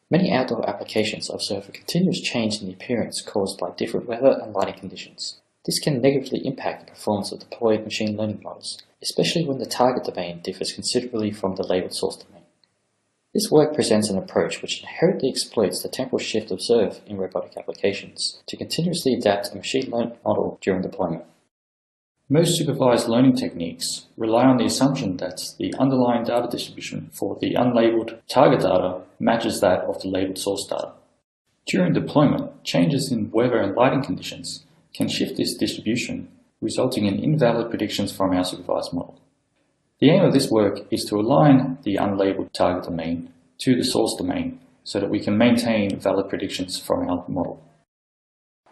Many outdoor applications observe a continuous change in the appearance caused by different weather and lighting conditions. This can negatively impact the performance of deployed machine learning models, especially when the target domain differs considerably from the labeled source domain. This work presents an approach which inherently exploits the temporal shift observed in robotic applications to continuously adapt a machine learning model during deployment. Most supervised learning techniques rely on the assumption that the underlying data distribution for the unlabeled target data matches that of the labeled source data. During deployment, changes in weather and lighting conditions can shift this distribution, resulting in invalid predictions from our supervised model. The aim of this work is to align the unlabeled target domain to the source domain so that we can maintain valid predictions from our model.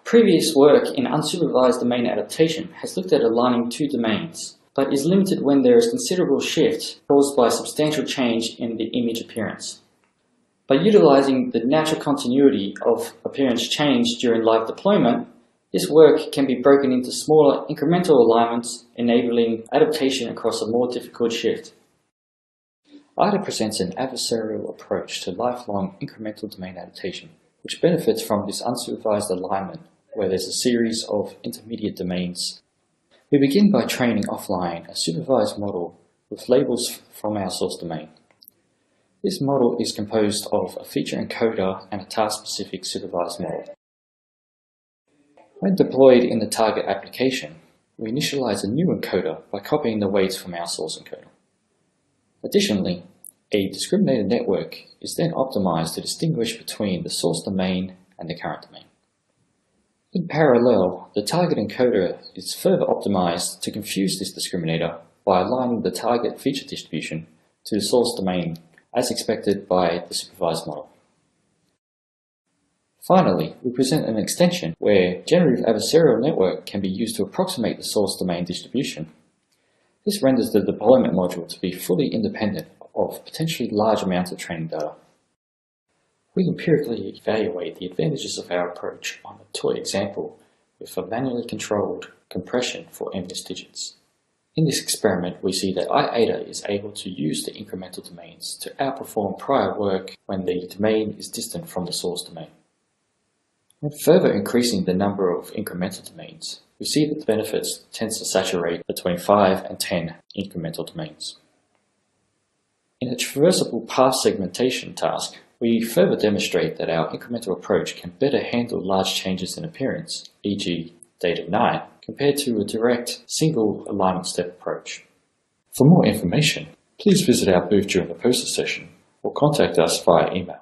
Previous work in unsupervised domain adaptation has looked at aligning two domains, but is limited when there is considerable shift caused by substantial change in the image appearance. By utilizing the natural continuity of appearance change during live deployment, this work can be broken into smaller incremental alignments, enabling adaptation across a more difficult shift. IDA presents an adversarial approach to lifelong incremental domain adaptation, which benefits from this unsupervised alignment where there's a series of intermediate domains. We begin by training offline a supervised model with labels from our source domain. This model is composed of a feature encoder and a task-specific supervised model. When deployed in the target application, we initialize a new encoder by copying the weights from our source encoder. Additionally, a discriminated network is then optimized to distinguish between the source domain and the current domain. In parallel, the target encoder is further optimized to confuse this discriminator by aligning the target feature distribution to the source domain as expected by the supervised model. Finally, we present an extension where generative adversarial network can be used to approximate the source domain distribution. This renders the deployment module to be fully independent of potentially large amounts of training data. We empirically evaluate the advantages of our approach on a toy example with a manually controlled compression for MNIST digits. In this experiment, we see that IATA is able to use the incremental domains to outperform prior work when the domain is distant from the source domain. When further increasing the number of incremental domains, we see that the benefits tends to saturate between 5 and 10 incremental domains. In a traversable-path segmentation task, we further demonstrate that our incremental approach can better handle large changes in appearance, e.g. data 9, compared to a direct single alignment step approach. For more information, please visit our booth during the poster session or contact us via email.